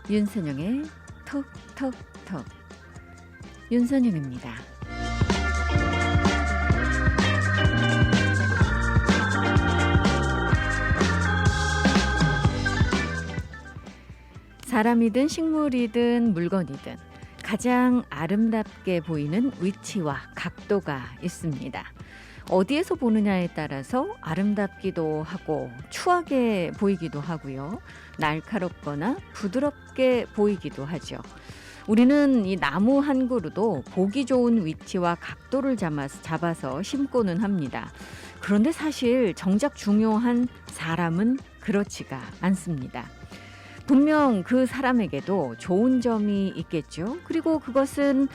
윤선영의 톡톡톡. 윤선영입니다. 사람이든 식물이든 물건이든 가장 아름답게 보이는 위치와 각도가 있습니다. 어디에서 보느냐에 따라서 아름답기도 하고 추하게 보이기도 하고요. 날카롭거나 부드럽게 보이기도 하죠. 우리는 이 나무 한 그루도 보기 좋은 위치와 각도를 잡아서 심고는 합니다. 그런데 사실 정작 중요한 사람은 그렇지가 않습니다. 분명 그 사람에게도 좋은 점이 있겠죠. 그리고 그것은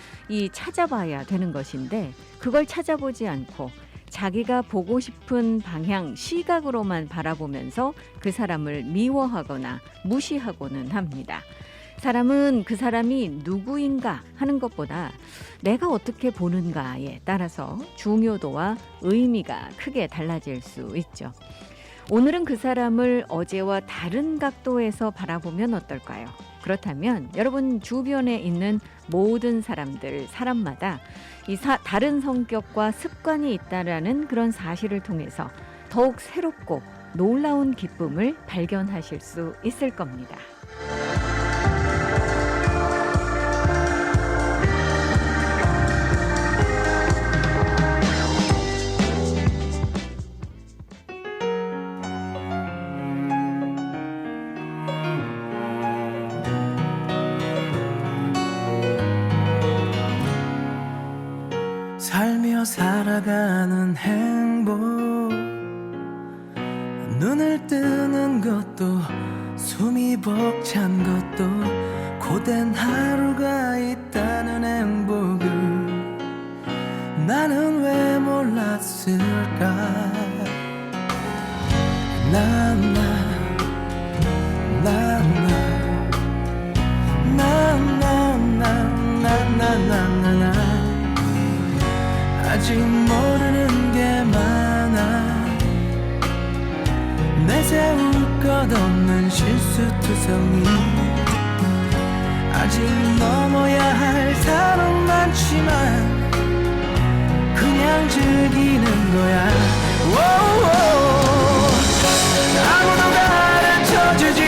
찾아봐야 되는 것인데 그걸 찾아보지 않고 자기가 보고 싶은 방향, 시각으로만 바라보면서 그 사람을 미워하거나 무시하고는 합니다. 사람은 그 사람이 누구인가 하는 것보다 내가 어떻게 보는가에 따라서 중요도와 의미가 크게 달라질 수 있죠. 오늘은 그 사람을 어제와 다른 각도에서 바라보면 어떨까요? 그렇다면 여러분 주변에 있는 모든 사람마다 다른 성격과 습관이 있다라는 그런 사실을 통해서 더욱 새롭고 놀라운 기쁨을 발견하실 수 있을 겁니다. 살며 살아가는 행복, 눈을 뜨는 것도 숨이 벅찬 것도 고된 하루가 있다는 행복을 나는 왜 몰랐을까. 아직 모르는 게 많아. 내세울 것 없는 실수투성이. 아직 넘어야 할 산은 많지만 그냥 즐기는 거야. 아무도 가르쳐주지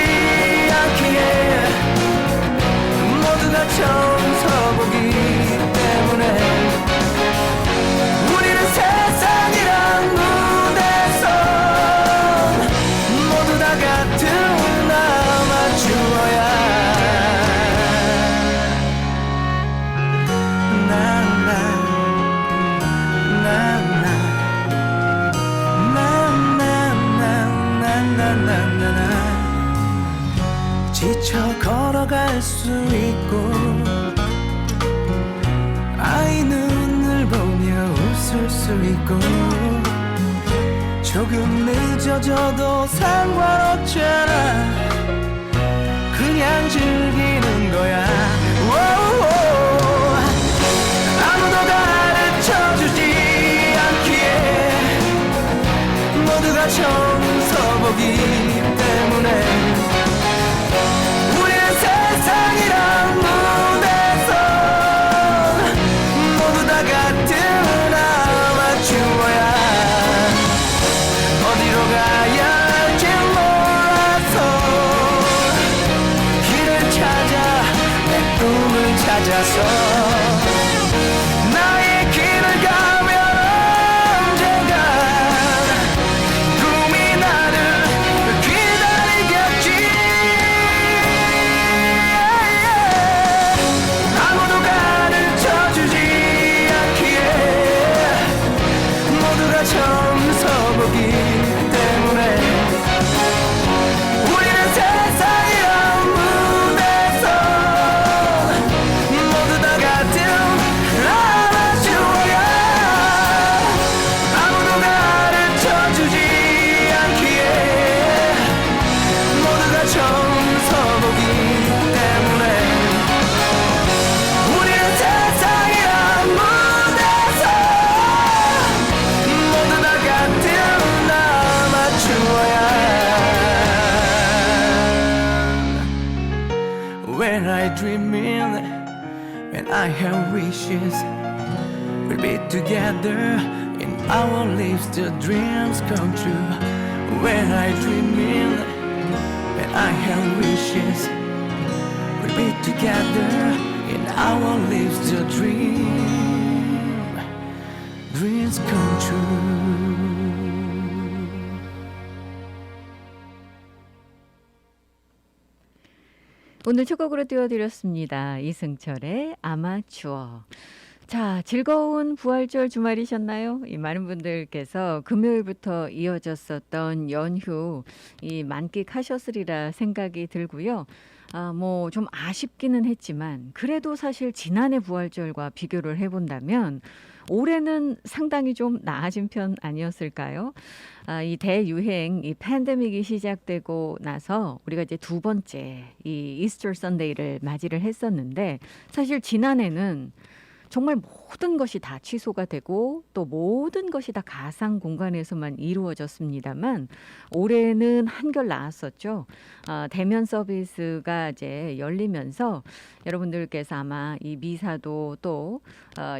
않기에 모두가 처음 서보기 때문에 우리는 세상이란 무대에서 모두 다 같은 아마추어야. 지쳐 걸어갈 수 있고 아이 눈을 보며 웃을 수 있고 조금 늦어져도 상관없잖아. 그냥 즐기는 거야. 아무도 가르쳐주지 않기에 모두가 처음 서보기 때문에 우리는 세상이란 무대에서 모두 다 같은 아마추어야. 어디로 가야 할지 몰라서 길을 찾아 내 꿈을 찾아서 나의 길을 가면 언젠가 꿈이 나를 기다리겠지. dreaming and I have wishes. We'll be together in our lives till dreams come true. When I dreaming and I have wishes. We'll be together in our lives till dreams come true. 오늘 첫 곡으로 띄워드렸습니다. 이승철의 아마추어. 자, 즐거운 부활절 주말이셨나요? 이 많은 분들께서 금요일부터 이어졌었던 연휴 만끽하셨으리라 생각이 들고요. 뭐 좀 아쉽기는 했지만 그래도 사실 지난해 부활절과 비교를 해본다면 올해는 상당히 좀 나아진 편 아니었을까요? 이 대유행, 이 팬데믹이 시작되고 나서 우리가 이제 두 번째 이 이스터 선데이를 맞이를 했었는데 사실 지난해는 정말 모든 것이 다 취소가 되고 또 모든 것이 다 가상 공간에서만 이루어졌습니다만 올해는 한결 나았었죠. 대면 서비스가 이제 열리면서 여러분들께서 아마 이 미사도 또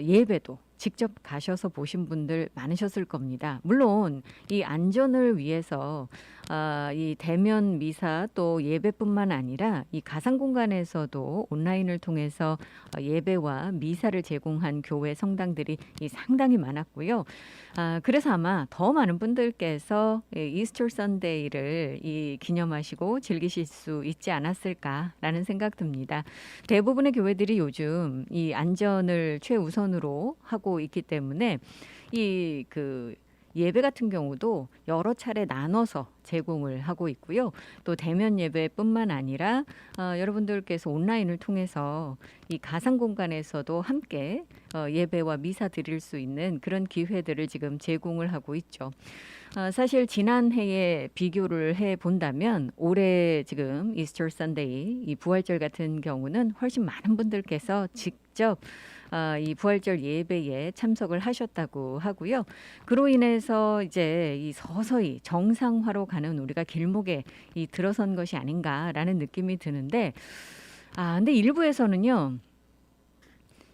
예배도 직접 가셔서 보신 분들 많으셨을 겁니다. 물론 이 안전을 위해서 이 대면 미사 또 예배뿐만 아니라 이 가상 공간에서도 온라인을 통해서 예배와 미사를 제공한 교회 성당들이 상당히 많았고요. 그래서 아마 더 많은 분들께서 이스터 선데이를 기념하시고 즐기실 수 있지 않았을까라는 생각 듭니다. 대부분의 교회들이 요즘 이 안전을 최우선으로 하고 있기 때문에 예배 같은 경우도 여러 차례 나눠서 제공을 하고 있고요. 또 대면 예배뿐만 아니라 여러분들께서 온라인을 통해서 이 가상 공간에서도 함께 예배와 미사 드릴 수 있는 그런 기회들을 지금 제공을 하고 있죠. 사실 지난해에 비교를 해본다면 올해 지금 이스터 선데이 이 부활절 같은 경우는 훨씬 많은 분들께서 직접 이 부활절 예배에 참석을 하셨다고 하고요. 그로 인해서 이제 이 서서히 정상화로 가는 우리가 길목에 들어선 것이 아닌가라는 느낌이 드는데 근데 일부에서는요.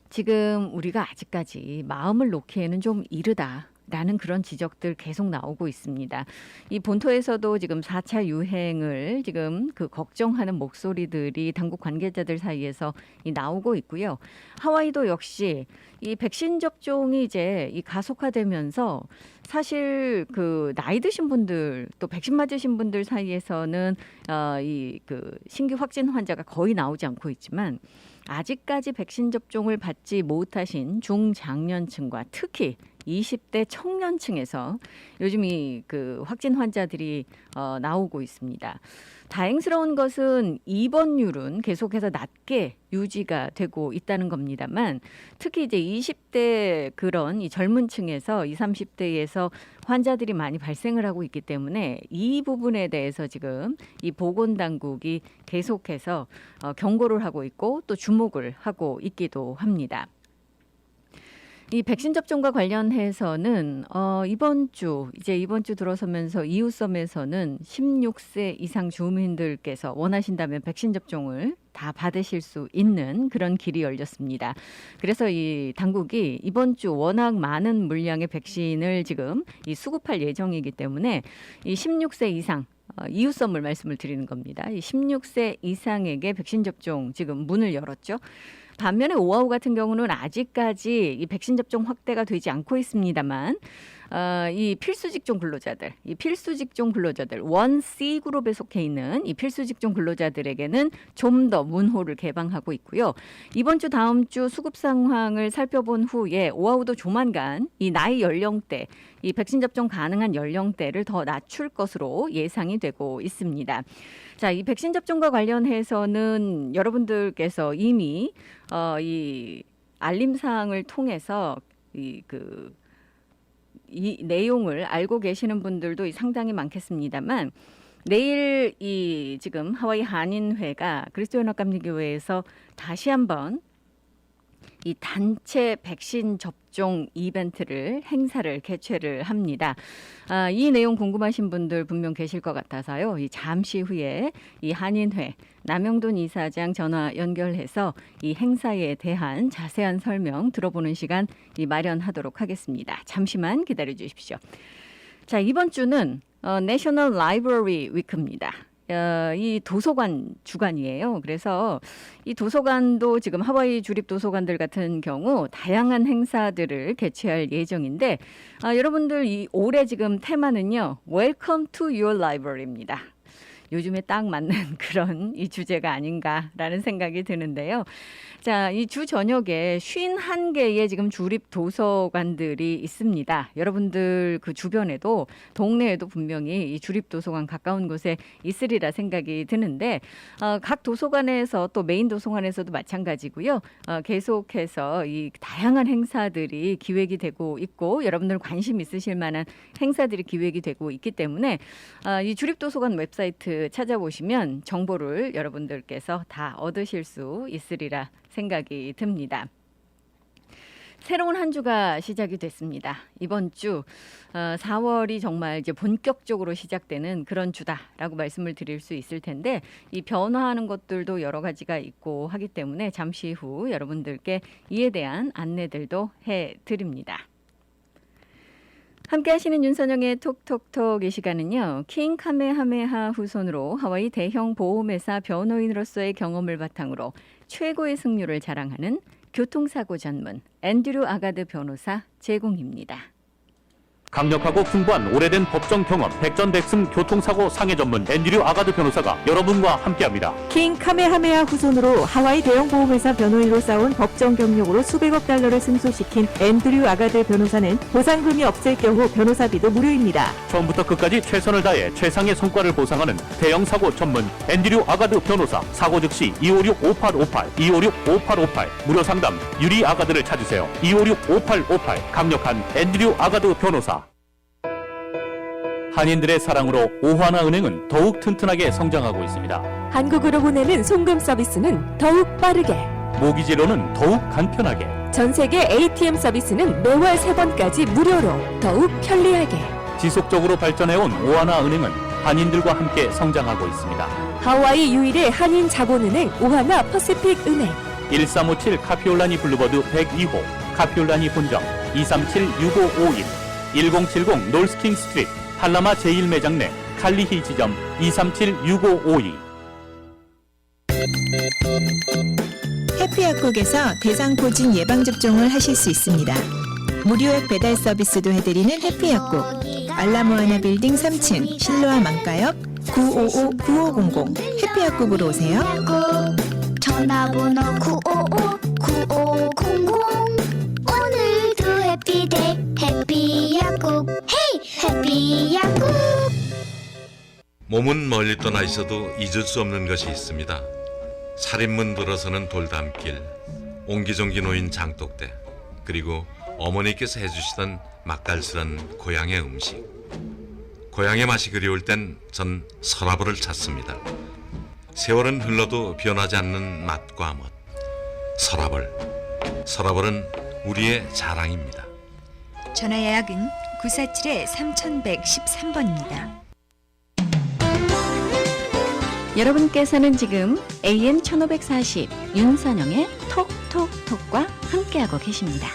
지금 우리가 아직까지 마음을 놓기에는 좀 이르다. 라는 그런 지적들 계속 나오고 있습니다. 이 본토에서도 지금 4차 유행을 지금 걱정하는 목소리들이 당국 관계자들 사이에서 나오고 있고요. 하와이도 역시 이 백신 접종이 이제 가속화되면서 사실 나이 드신 분들 또 백신 맞으신 분들 사이에서는 신규 확진 환자가 거의 나오지 않고 있지만 아직까지 백신 접종을 받지 못하신 중장년층과 특히 20대 청년층에서 요즘 확진 환자들이 나오고 있습니다. 다행스러운 것은 입원율은 계속해서 낮게 유지가 되고 있다는 겁니다만 특히 이제 20대 그런 이 젊은 층에서 20, 30대에서 환자들이 많이 발생을 하고 있기 때문에 이 부분에 대해서 지금 이 보건당국이 계속해서 경고를 하고 있고 또 주목을 하고 있기도 합니다. 이 백신 접종과 관련해서는 이번 주 들어서면서 이웃섬에서는 16세 이상 주민들께서 원하신다면 백신 접종을 다 받으실 수 있는 그런 길이 열렸습니다. 그래서 이 당국이 이번 주 워낙 많은 물량의 백신을 지금 수급할 예정이기 때문에 이 16세 이상 이웃섬을 말씀을 드리는 겁니다. 이 16세 이상에게 백신 접종 지금 문을 열었죠. 반면에 오아후 같은 경우는 아직까지 이 백신 접종 확대가 되지 않고 있습니다만 이 필수 직종 근로자들 1C 그룹에 속해 있는 이 필수 직종 근로자들에게는 좀 더 문호를 개방하고 있고요. 이번 주 다음 주 수급 상황을 살펴본 후에 오아후도 조만간 이 나이 연령대 이 백신 접종 가능한 연령대를 더 낮출 것으로 예상이 되고 있습니다. 자, 이 백신 접종과 관련해서는 여러분들께서 이미 이 알림 사항을 통해서 이 내용을 알고 계시는 분들도 상당히 많겠습니다만 내일 지금 하와이 한인회가 그리스도연합감리교회에서 다시 한번 이 단체 백신 접종 이벤트를 행사를 개최를 합니다. 이 내용 궁금하신 분들 분명 계실 것 같아서요. 이 잠시 후에 이 한인회 남영돈 이사장 전화 연결해서 이 행사에 대한 자세한 설명 들어보는 시간 마련하도록 하겠습니다. 잠시만 기다려 주십시오. 자, 이번 주는 National Library Week입니다. 이 도서관 주간이에요. 그래서 이 도서관도 지금 하와이 주립 도서관들 같은 경우 다양한 행사들을 개최할 예정인데 여러분들 이 올해 지금 테마는요. Welcome to your library입니다. 요즘에 딱 맞는 그런 이 주제가 아닌가라는 생각이 드는데요. 자, 이 주 저녁에 51개의 지금 주립 도서관들이 있습니다. 여러분들 그 주변에도 동네에도 분명히 이 주립 도서관 가까운 곳에 있으리라 생각이 드는데 각 도서관에서 또 메인 도서관에서도 마찬가지고요. 계속해서 이 다양한 행사들이 기획이 되고 있고 여러분들 관심 있으실 만한 행사들이 기획이 되고 있기 때문에 이 주립 도서관 웹사이트 찾아보시면 정보를 여러분들께서 다 얻으실 수 있으리라 생각이 듭니다. 새로운 한 주가 시작이 됐습니다. 이번 주 4월이 정말 이제 본격적으로 시작되는 그런 주다라고 말씀을 드릴 수 있을 텐데 이 변화하는 것들도 여러 가지가 있고 하기 때문에 잠시 후 여러분들께 이에 대한 안내들도 해드립니다. 함께 하시는 윤선영의 톡톡톡 이 시간은요. 킹 카메하메하 후손으로 하와이 대형 보험회사 변호인으로서의 경험을 바탕으로 최고의 승률을 자랑하는 교통사고 전문 앤드류 아가드 변호사 제공입니다. 강력하고 풍부한 오래된 법정 경험, 백전백승 교통사고 상해 전문 앤드류 아가드 변호사가 여러분과 함께합니다. 킹 카메하메하 후손으로 하와이 대형 보험회사 변호인으로 쌓은 법정 경력으로 수백억 달러를 승소시킨 앤드류 아가드 변호사는 보상금이 없을 경우 변호사비도 무료입니다. 처음부터 끝까지 최선을 다해 최상의 성과를 보상하는 대형 사고 전문 앤드류 아가드 변호사. 사고 즉시 256-5858, 256-5858 무료 상담 유리 아가드를 찾으세요. 256-5858 강력한 앤드류 아가드 변호사. 한인들의 사랑으로 오하나은행은 더욱 튼튼하게 성장하고 있습니다. 한국으로 보내는 송금 서비스는 더욱 빠르게, 모기지로는 더욱 간편하게, 전 세계 ATM 서비스는 매월 3번까지 무료로 더욱 편리하게. 지속적으로 발전해온 오하나은행은 한인들과 함께 성장하고 있습니다. 하와이 유일의 한인 자본은행 오하나 퍼시픽 은행. 1357 카피올라니 블루버드 102호, 카피올라니 본점 237-6551, 1070 놀스킹 스트리트 팔라마 제1매장 내 칼리히 지점 237-6552. 해피약국에서 대상포진 예방접종을 하실 수 있습니다. 무료액 배달 서비스도 해드리는 해피약국. 알라모아나 빌딩 3층 실로아 망가역 955-9500 해피약국으로 오세요. 전화번호 955-9500. 오늘도 해피데이 해피약국. 헤이 해피약국. 몸은 멀리 떠나 있어도 잊을 수 없는 것이 있습니다. 살인문 들어서는 돌담길, 옹기종기 놓인 장독대, 그리고 어머니께서 해주시던 맛깔스런 고향의 음식. 고향의 맛이 그리울 땐 전 서라벌을 찾습니다. 세월은 흘러도 변하지 않는 맛과 멋. 서라벌은 우리의 자랑입니다. 전화 예약은 947-3113번입니다. 여러분께서는 지금 AM 1540 윤선영의 톡톡톡과 함께하고 계십니다.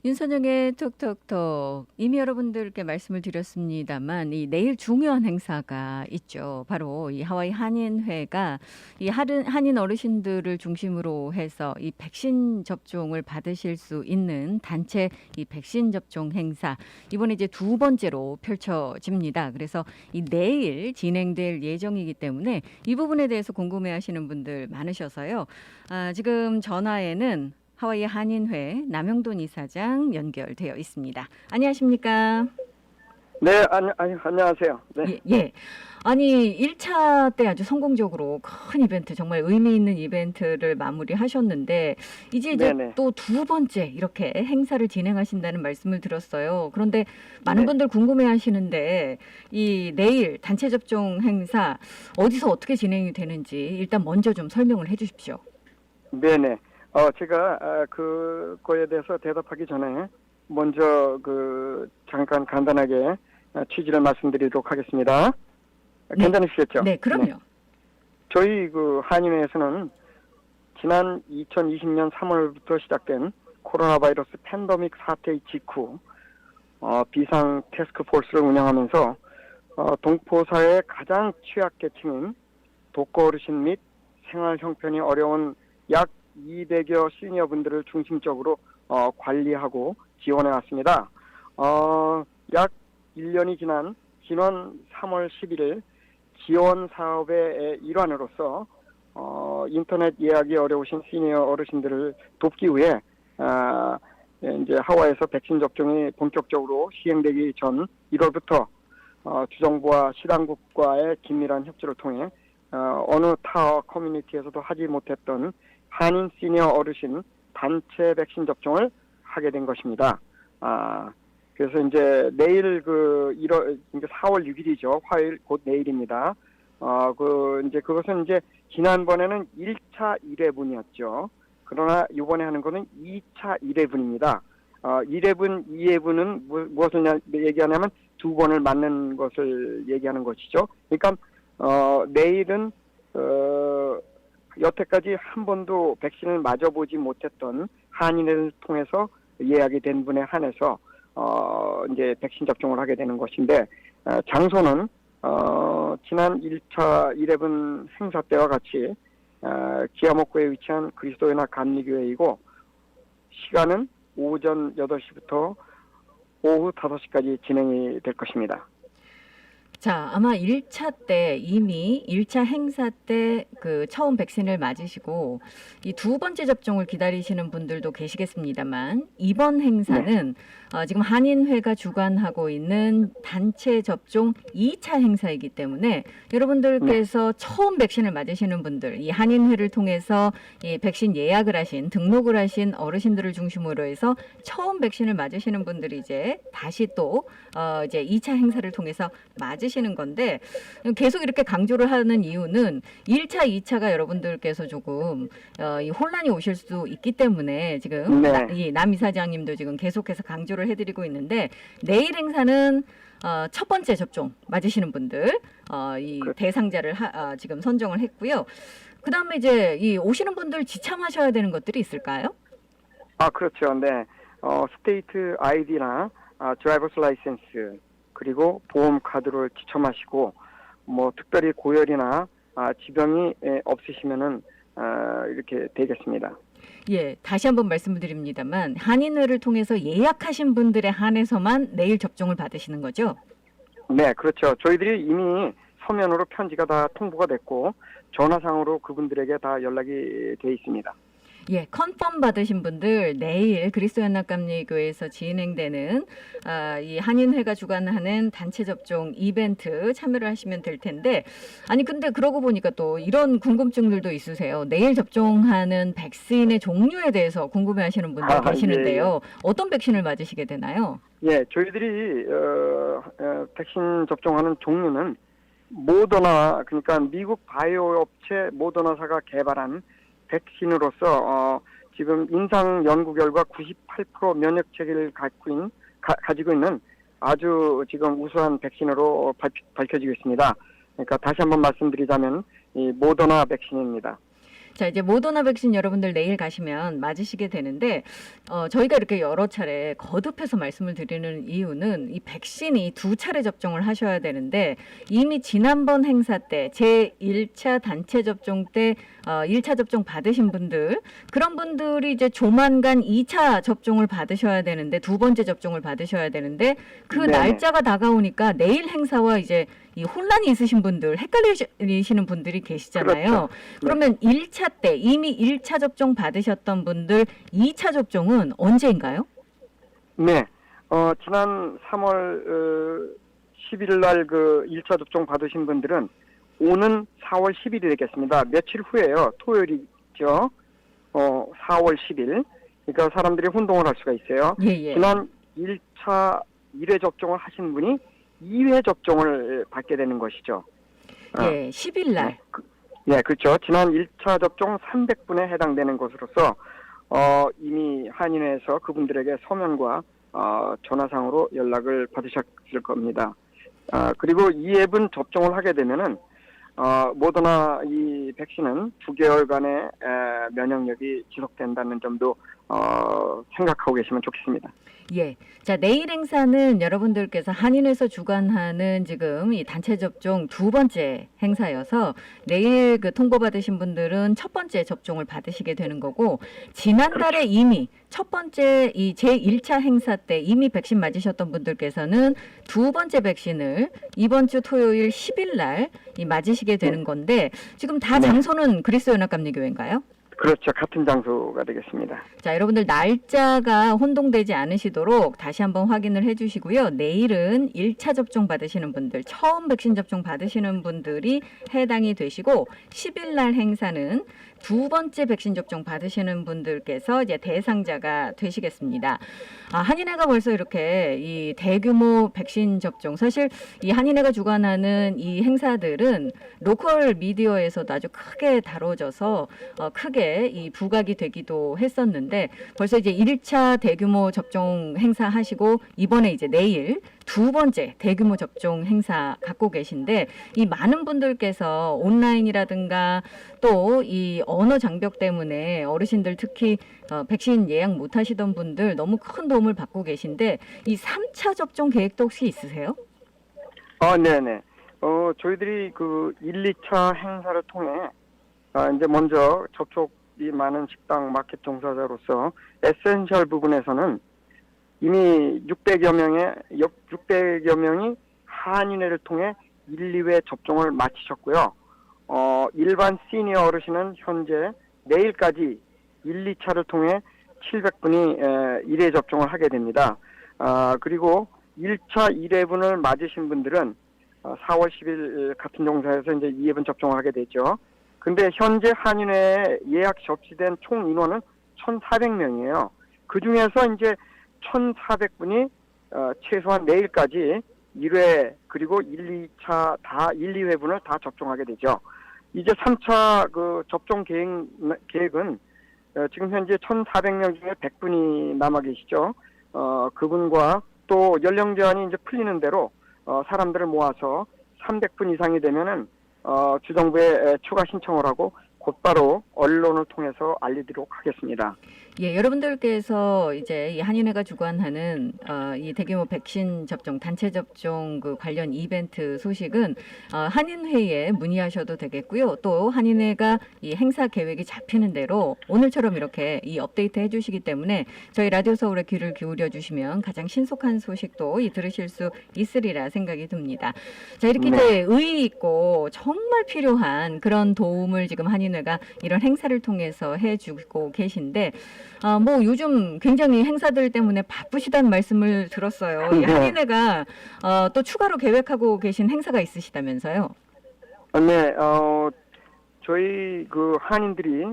윤선영의 톡톡톡. 이미 여러분들께 말씀을 드렸습니다만 이 내일 중요한 행사가 있죠. 바로 이 하와이 한인회가 이 한인 어르신들을 중심으로 해서 이 백신 접종을 받으실 수 있는 단체 이 백신 접종 행사 이번에 이제 두 번째로 펼쳐집니다. 그래서 이 내일 진행될 예정이기 때문에 이 부분에 대해서 궁금해하시는 분들 많으셔서요. 지금 전화에는 하와이 한인회 남영돈 이사장 연결되어 있습니다. 안녕하십니까? 네, 안녕하세요. 네. 예. 아니 1차 때 아주 성공적으로 큰 이벤트 정말 의미 있는 이벤트를 마무리하셨는데 이제 네네. 또 두 번째 이렇게 행사를 진행하신다는 말씀을 들었어요. 그런데 많은 네. 분들 궁금해하시는데 이 내일 단체 접종 행사 어디서 어떻게 진행이 되는지 일단 먼저 좀 설명을 해주십시오. 네네. 제가 그거에 대해서 대답하기 전에 먼저 잠깐 간단하게 취지를 말씀드리도록 하겠습니다. 네. 괜찮으시겠죠? 네, 그럼요. 저희 한인회에서는 지난 2020년 3월부터 시작된 코로나 바이러스 팬데믹 사태 직후 비상 태스크포스를 운영하면서 동포사회의 가장 취약계층인 독거 어르신 및 생활 형편이 어려운 약 200여 시니어분들을 중심적으로 관리하고 지원해 왔습니다. 약 1년이 지난 지난 3월 11일 지원 사업의 일환으로서 인터넷 예약이 어려우신 시니어 어르신들을 돕기 위해 이제 하와이에서 백신 접종이 본격적으로 시행되기 전 1월부터 주정부와 시당국과의 긴밀한 협조를 통해 어느 타 커뮤니티에서도 하지 못했던 한인 시니어 어르신 단체 백신 접종을 하게 된 것입니다. 그래서 이제 내일 이제 4월 6일이죠. 화요일 곧 내일입니다. 이제 그것은 이제 지난번에는 1차 1회분이었죠. 그러나 이번에 하는 거는 2차 1회분입니다. 1회분, 2회분은 무엇을 얘기하냐면 두 번을 맞는 것을 얘기하는 것이죠. 그러니까 내일은 여태까지 한 번도 백신을 맞아보지 못했던 한인을 통해서 예약이 된 분에 한해서 이제 백신 접종을 하게 되는 것인데 장소는 지난 1차 1회분 행사 때와 같이 기아목구에 위치한 그리스도연합 감리교회이고 시간은 오전 8시부터 오후 5시까지 진행이 될 것입니다. 자, 아마 1차 때 이미 1차 행사 때 처음 백신을 맞으시고 이 두 번째 접종을 기다리시는 분들도 계시겠습니다만 이번 행사는 지금 한인회가 주관하고 있는 단체 접종 2차 행사이기 때문에 여러분들께서 처음 백신을 맞으시는 분들, 이 한인회를 통해서 이 백신 예약을 하신, 등록을 하신 어르신들을 중심으로 해서 처음 백신을 맞으시는 분들이 이제 다시 또 이제 2차 행사를 통해서 맞으시는 건데 계속 이렇게 강조를 하는 이유는 1차, 2차가 여러분들께서 조금 이 혼란이 오실 수 있기 때문에 지금 이 남 이사장님도 지금 계속해서 강조를 해드리고 있는데 내일 행사는 첫 번째 접종 맞으시는 분들 이 대상자를 지금 선정을 했고요. 그 다음에 이제 이 오시는 분들 지참하셔야 되는 것들이 있을까요? 그렇죠. 네. 스테이트 아이디나 드라이버스 라이센스 그리고 보험 카드를 지참하시고 특별히 고열이나 지병이 없으시면은 이렇게 되겠습니다. 예, 다시 한번 말씀을 드립니다만 한인회를 통해서 예약하신 분들에 한해서만 내일 접종을 받으시는 거죠? 네, 그렇죠. 저희들이 이미 서면으로 편지가 다 통보가 됐고 전화상으로 그분들에게 다 연락이 돼 있습니다. 예, 컨펌 받으신 분들 내일 그리스도연합감리교회에서 진행되는 이 한인회가 주관하는 단체 접종 이벤트 참여를 하시면 될 텐데 아니 근데 그러고 보니까 또 이런 궁금증들도 있으세요. 내일 접종하는 백신의 종류에 대해서 궁금해하시는 분들 계시는데요. 예. 어떤 백신을 맞으시게 되나요? 예, 저희들이 백신 접종하는 종류는 모더나 그러니까 미국 바이오 업체 모더나사가 개발한 백신으로서 지금 임상 연구 결과 98% 면역 체계를 가지고 있는 아주 지금 우수한 백신으로 밝혀지고 있습니다. 그러니까 다시 한번 말씀드리자면 이 모더나 백신입니다. 자, 이제 모더나 백신 여러분들 내일 가시면 맞으시게 되는데 저희가 이렇게 여러 차례 거듭해서 말씀을 드리는 이유는 이 백신이 두 차례 접종을 하셔야 되는데 이미 지난번 행사 때 제1차 단체 접종 때 1차 접종 받으신 분들 그런 분들이 이제 조만간 2차 접종을 받으셔야 되는데 두 번째 접종을 받으셔야 되는데 그 날짜가 다가오니까 내일 행사와 이제 이 혼란이 있으신 분들, 헷갈리시는 분들이 계시잖아요. 그렇죠. 그러면 1차 때 이미 1차 접종 받으셨던 분들 2차 접종은 언제인가요? 네. 지난 3월 10일 날 그 1차 접종 받으신 분들은 오는 4월 10일이 되겠습니다. 며칠 후에요. 토요일이죠. 4월 10일. 그러니까 사람들이 혼동을 할 수가 있어요. 예. 지난 1차 1회 접종을 하신 분이 2회 접종을 받게 되는 것이죠. 예, 10일 날. 네, 그렇죠. 지난 1차 접종 300분에 해당되는 것으로서 이미 한인회에서 그분들에게 서면과 전화상으로 연락을 받으셨을 겁니다. 그리고 2회분 접종을 하게 되면은 모더나 이 백신은 9개월간의 면역력이 지속된다는 점도 생각하고 계시면 좋겠습니다. 예. 자, 내일 행사는 여러분들께서 한인에서 주관하는 지금 이 단체 접종 2번째 행사여서 내일 그 통보받으신 분들은 첫 번째 접종을 받으시게 되는 거고, 지난달에 이미 첫 번째 이 제1차 행사 때 이미 백신 맞으셨던 분들께서는 2번째 백신을 이번 주 토요일 10일 날 맞으시게 되는 건데, 지금 다 장소는 그리스도연합감리교회인가요? 그렇죠. 같은 장소가 되겠습니다. 자, 여러분들 날짜가 혼동되지 않으시도록 다시 한번 확인을 해주시고요. 내일은 1차 접종 받으시는 분들, 처음 백신 접종 받으시는 분들이 해당이 되시고, 10일 날 행사는 2번째 백신 접종 받으시는 분들께서 이제 대상자가 되시겠습니다. 한인회가 벌써 이렇게 이 대규모 백신 접종, 사실 이 한인회가 주관하는 이 행사들은 로컬 미디어에서도 아주 크게 다뤄져서 크게 이 부각이 되기도 했었는데, 벌써 이제 1차 대규모 접종 행사 하시고 이번에 이제 내일 2번째 대규모 접종 행사 갖고 계신데, 이 많은 분들께서 온라인이라든가 또 이 언어 장벽 때문에 어르신들 특히 백신 예약 못 하시던 분들 너무 큰 도움을 받고 계신데, 이 3차 접종 계획도 혹시 있으세요? 네네. 저희들이 그 1, 2차 행사를 통해 이제 먼저 접촉이 많은 식당 마켓 종사자로서 에센셜 부분에서는 이미 600여 명이 한인회를 통해 1, 2회 접종을 마치셨고요. 일반 시니어 어르신은 현재 내일까지 1, 2차를 통해 700분이 1회 접종을 하게 됩니다. 그리고 1차 1회분을 맞으신 분들은 4월 10일 같은 종사에서 이제 2회분 접종을 하게 되죠. 근데 현재 한인회에 예약 접수된 총 인원은 1,400명이에요. 그 중에서 이제 1,400분이 최소한 내일까지 1회 그리고 1, 2차 다 1, 2회분을 다 접종하게 되죠. 이제 3차 그 접종 계획은 지금 현재 1,400명 중에 100분이 남아 계시죠. 그분과 또 연령 제한이 이제 풀리는 대로 사람들을 모아서 300분 이상이 되면은 주정부에 추가 신청을 하고 곧바로 언론을 통해서 알리도록 하겠습니다. 예, 여러분들께서 이제 이 한인회가 주관하는 이 대규모 백신 접종, 단체 접종 그 관련 이벤트 소식은 한인회에 문의하셔도 되겠고요. 또 한인회가 이 행사 계획이 잡히는 대로 오늘처럼 이렇게 이 업데이트 해주시기 때문에 저희 라디오 서울에 귀를 기울여 주시면 가장 신속한 소식도 들으실 수 있으리라 생각이 듭니다. 자, 이렇게 이제 의의 있고 정말 필요한 그런 도움을 지금 한인회가 이런 행사를 통해서 해주고 계신데, 뭐 요즘 굉장히 행사들 때문에 바쁘시다는 말씀을 들었어요. 이 한인회가 또 추가로 계획하고 계신 행사가 있으시다면서요? 네, 저희 그 한인들이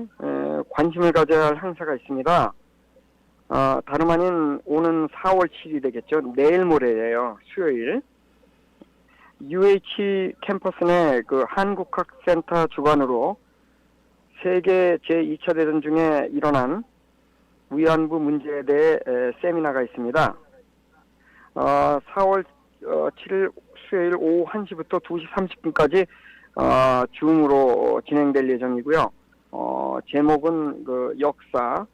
관심을 가져야 할 행사가 있습니다. 다름 아닌 오는 4월 7일이 되겠죠. 내일 모레예요. 수요일. UH 캠퍼스 내 그 한국학센터 주관으로 세계 제2차 대전 중에 일어난 위안부 문제에 대해 세미나가 있습니다. 4월 7일 수요일 오후 1시부터 2시 30분까지 줌으로 진행될 예정이고요. 제목은 그 역사,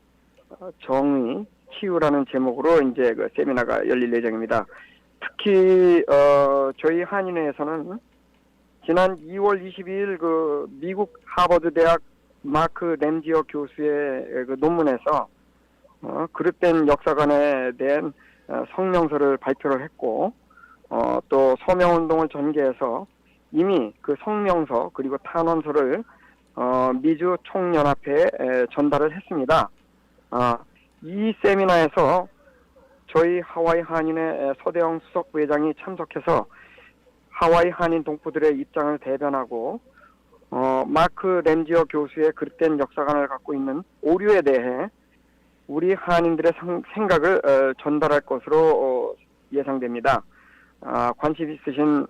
정의, 치유라는 제목으로 이제 그 세미나가 열릴 예정입니다. 특히 저희 한인회에서는 지난 2월 22일 그 미국 하버드 대학 마크 램지어 교수의 그 논문에서 그릇된 역사관에 대한 성명서를 발표를 했고, 또 서명운동을 전개해서 이미 그 성명서 그리고 탄원서를 미주 총연합회에 전달을 했습니다. 이 세미나에서 저희 하와이 한인회 서대영 수석 부회장이 참석해서 하와이 한인 동포들의 입장을 대변하고 마크 램지어 교수의 그릇된 역사관을 갖고 있는 오류에 대해 우리 한인들의 생각을 전달할 것으로 예상됩니다. 관심 있으신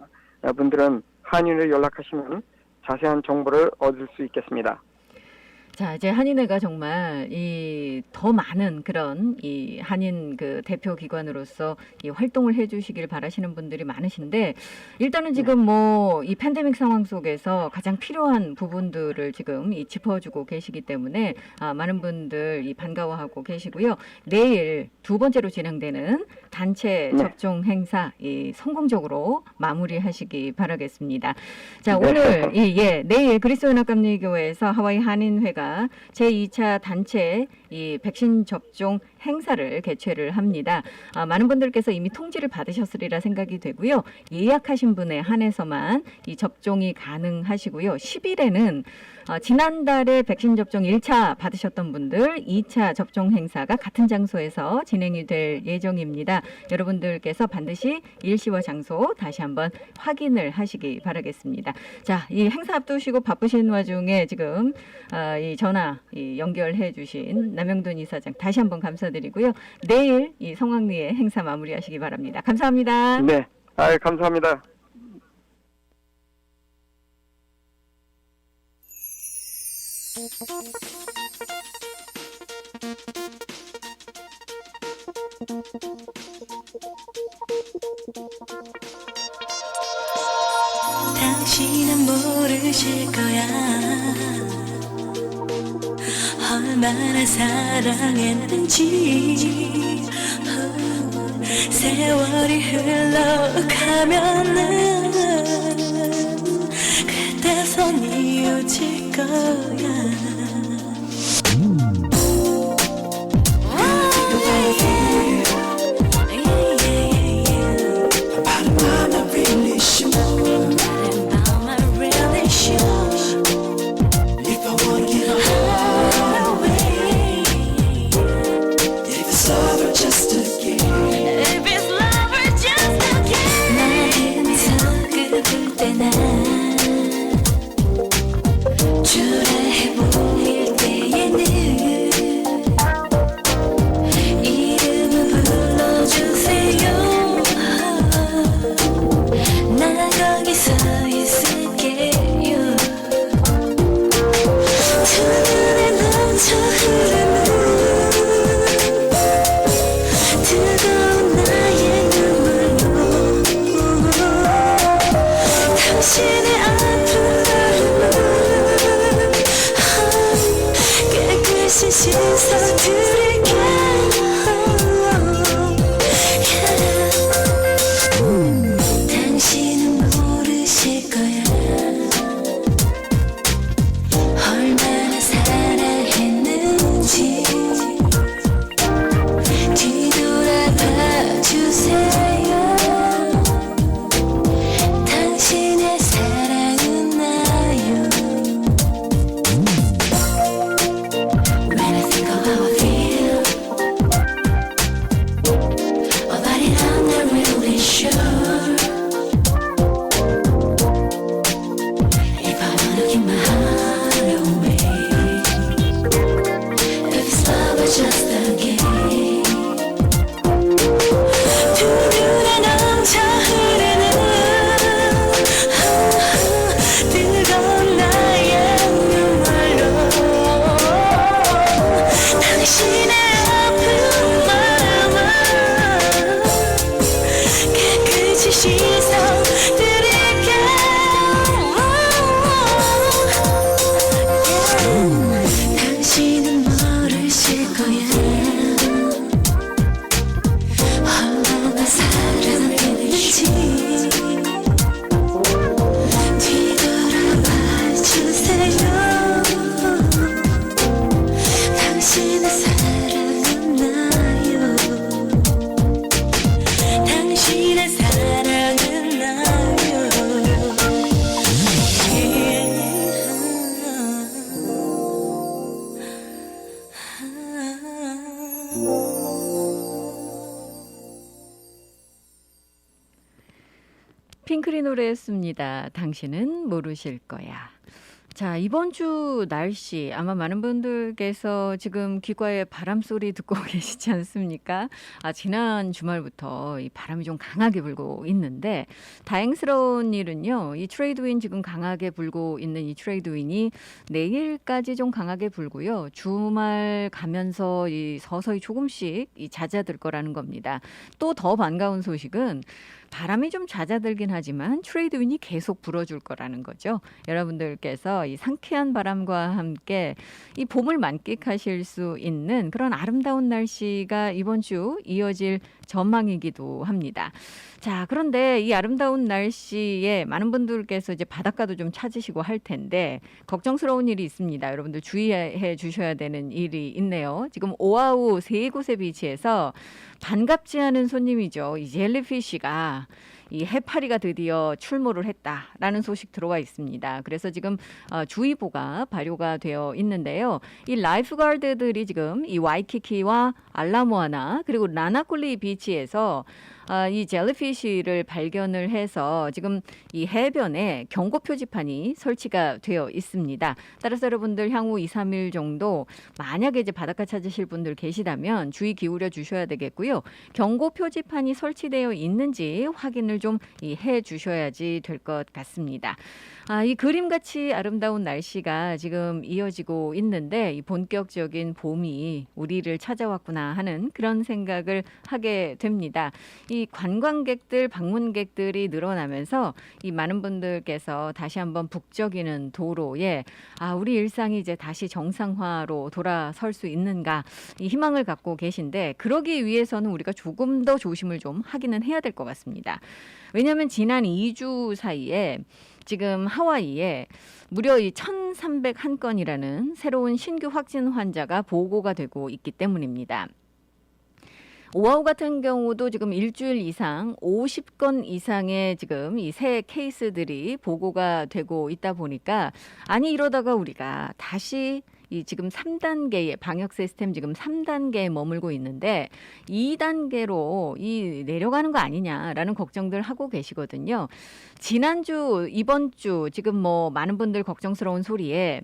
분들은 한인을 연락하시면 자세한 정보를 얻을 수 있겠습니다. 자, 이제 한인회가 정말 더 많은 그런 한인 그 대표 기관으로서 활동을 해주시길 바라시는 분들이 많으신데, 일단은 지금 뭐 이 팬데믹 상황 속에서 가장 필요한 부분들을 지금 짚어주고 계시기 때문에 많은 분들 반가워하고 계시고요. 내일 두 번째로 진행되는 단체 접종 행사 성공적으로 마무리하시기 바라겠습니다. 자, 오늘 내일 그리스도 연합감리교회에서 하와이 한인회가 제2차 단체 백신 접종 행사를 개최를 합니다. 많은 분들께서 이미 통지를 받으셨으리라 생각이 되고요. 예약하신 분에 한해서만 이 접종이 가능하시고요. 10일에는 지난달에 백신 접종 1차 받으셨던 분들 2차 접종 행사가 같은 장소에서 진행이 될 예정입니다. 여러분들께서 반드시 일시와 장소 다시 한번 확인을 하시기 바라겠습니다. 자, 이 행사 앞두시고 바쁘신 와중에 지금 이 전화 연결해 주신 남영돈 이사장 다시 한번 감사드리고요. 내일 이 성황리에 행사 마무리하시기 바랍니다. 감사합니다. 네, 감사합니다. 당신은 모르실 거야 얼마나 사랑했는지 세월이 흘러가면은 그때서 뉘어질 거야 당신은 모르실 거야 얼마나 사랑했는지 뒤돌아봐 주세요 당신의 사랑은 나요 When I think of how 핑클이 노래했습니다. 당신은 모르실 거야. 자, 이번 주 날씨 아마 많은 분들께서 지금 귀가에 바람 소리 듣고 계시지 않습니까? 지난 주말부터 이 바람이 좀 강하게 불고 있는데 다행스러운 일은요. 이 트레이드윈 지금 강하게 불고 있는 이 트레이드윈이 내일까지 좀 강하게 불고요. 주말 가면서 이 서서히 조금씩 이 잦아들 거라는 겁니다. 또 더 반가운 소식은 바람이 좀 잦아들긴 하지만 트레이드윈이 계속 불어줄 거라는 거죠. 여러분들께서 이 상쾌한 바람과 함께 이 봄을 만끽하실 수 있는 그런 아름다운 날씨가 이번 주 이어질 전망이기도 합니다. 자, 그런데 이 아름다운 날씨에 많은 분들께서 이제 바닷가도 좀 찾으시고 할 텐데 걱정스러운 일이 있습니다. 여러분들 주의해 주셔야 되는 일이 있네요. 지금 오아후 세 곳의 비치에서 반갑지 않은 손님이죠. 이 젤리피쉬가 이 해파리가 드디어 출몰을 했다라는 소식 들어와 있습니다. 그래서 지금 주의보가 발효가 되어 있는데요. 이 라이프가드들이 지금 이 와이키키와 알라모아나 그리고 라나콜리 비치에서 이 젤리피쉬를 발견을 해서 지금 이 해변에 경고 표지판이 설치가 되어 있습니다. 따라서 여러분들 향후 2, 3일 정도 만약에 이제 바닷가 찾으실 분들 계시다면 주의 기울여 주셔야 되겠고요. 경고 표지판이 설치되어 있는지 확인을 좀 해 주셔야지 될 것 같습니다. 이 그림같이 아름다운 날씨가 지금 이어지고 있는데 이 본격적인 봄이 우리를 찾아왔구나 하는 그런 생각을 하게 됩니다. 이 관광객들, 방문객들이 늘어나면서 이 많은 분들께서 다시 한번 북적이는 도로에 우리 일상이 이제 다시 정상화로 돌아설 수 있는가 이 희망을 갖고 계신데 그러기 위해서는 우리가 조금 더 조심을 좀 하기는 해야 될 것 같습니다. 왜냐하면 지난 2주 사이에 지금 하와이에 무려 이 1,301건이라는 새로운 신규 확진 환자가 보고가 되고 있기 때문입니다. 오아후 같은 경우도 지금 일주일 이상 50건 이상의 지금 이 새 케이스들이 보고가 되고 있다 보니까 이러다가 우리가 다시 이 지금 3단계의 방역 시스템 지금 3단계에 머물고 있는데 2단계로 이 내려가는 거 아니냐라는 걱정들 하고 계시거든요. 지난주, 이번 주 지금 뭐 많은 분들 걱정스러운 소리에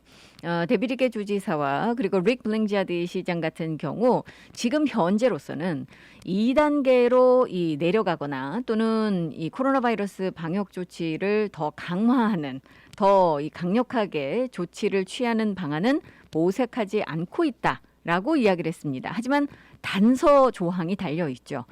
데비리게 주지사와 그리고 릭 블링자디 시장 같은 경우 지금 현재로서는 2단계로 이 내려가거나 또는 이 코로나 바이러스 방역 조치를 더 강화하는 더 이 강력하게 조치를 취하는 방안은 모색하지 않고 있다라고 이야기를 했습니다. 하지만 단서 조항이 달려 있죠.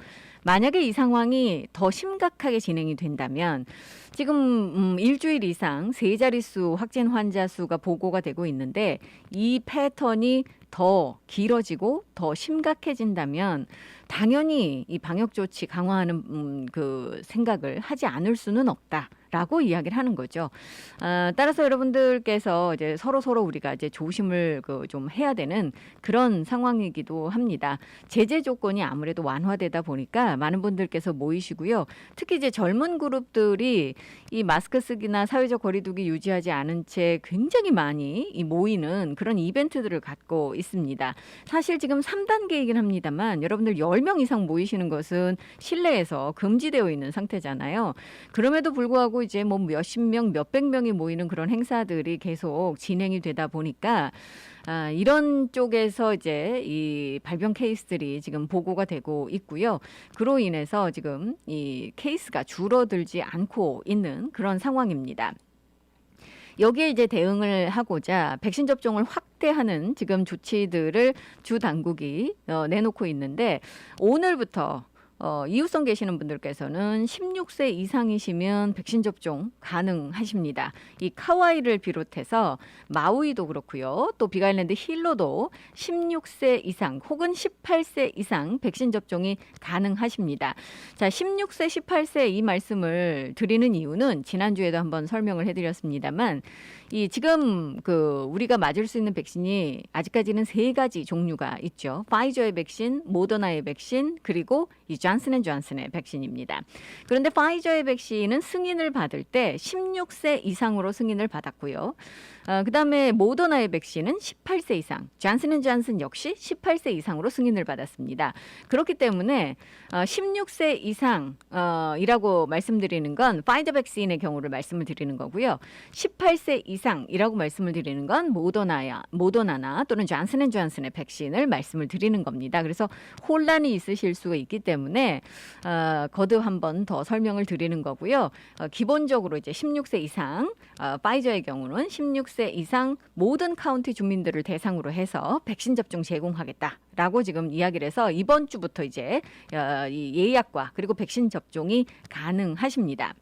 만약에 이 상황이 더 심각하게 진행이 된다면 지금 일주일 이상 3자릿수 확진 환자 수가 보고가 되고 있는데 이 패턴이 더 길어지고 더 심각해진다면 당연히 이 방역 조치 강화하는 그 생각을 하지 않을 수는 없다라고 이야기를 하는 거죠. 따라서 여러분들께서 이제 서로 우리가 이제 조심을 좀 해야 되는 그런 상황이기도 합니다. 제재 조건이 아무래도 완화되다 보니까 많은 분들께서 모이시고요. 특히 이제 젊은 그룹들이 이 마스크 쓰기나 사회적 거리두기 유지하지 않은 채 굉장히 많이 이 모이는 그런 이벤트들을 갖고 있습니다. 사실 지금 3단계이긴 합니다만 여러분들 10명 이상 모이시는 것은 실내에서 금지되어 있는 상태잖아요. 그럼에도 불구하고 이제 뭐 몇십 명, 몇백 명이 모이는 그런 행사들이 계속 진행이 되다 보니까 이런 쪽에서 이제 이 발병 케이스들이 지금 보고가 되고 있고요. 그로 인해서 지금 이 케이스가 줄어들지 않고 있는 그런 상황입니다. 여기에 이제 대응을 하고자 백신 접종을 확대하는 지금 조치들을 주 당국이 내놓고 있는데 오늘부터 이웃성 계시는 분들께서는 16세 이상이시면 백신 접종 가능하십니다. 이 카와이를 비롯해서 마우이도 그렇고요. 또 빅아일랜드 힐로도 16세 이상 혹은 18세 이상 백신 접종이 가능하십니다. 자, 16세, 18세 이 말씀을 드리는 이유는 지난주에도 한번 설명을 해드렸습니다만 이 지금 우리가 맞을 수 있는 백신이 아직까지는 3가지 종류가 있죠. 파이저의 백신, 모더나의 백신, 그리고 이 존슨앤존슨의 백신입니다. 그런데 파이저의 백신은 승인을 받을 때 16세 이상으로 승인을 받았고요. 그다음에 모더나의 백신은 18세 이상, 존슨앤존슨 역시 18세 이상으로 승인을 받았습니다. 그렇기 때문에 16세 이상이라고 말씀드리는 건 파이저 백신의 경우를 말씀을 드리는 거고요. 18세 이상이라고 말씀을 드리는 건 모더나나 또는 존슨앤존슨의 백신을 말씀을 드리는 겁니다. 그래서 혼란이 있으실 수가 있기 때문에 거듭 한 번 더 설명을 드리는 거고요. 기본적으로 이제 16세 이상, 파이저의 경우는 16세 이상 모든 카운티 주민들을 대상으로 해서 백신 접종 제공하겠다라고 지금 이야기를 해서 이번 주부터 이제 이 예약과 그리고 백신 접종이 가능하십니다.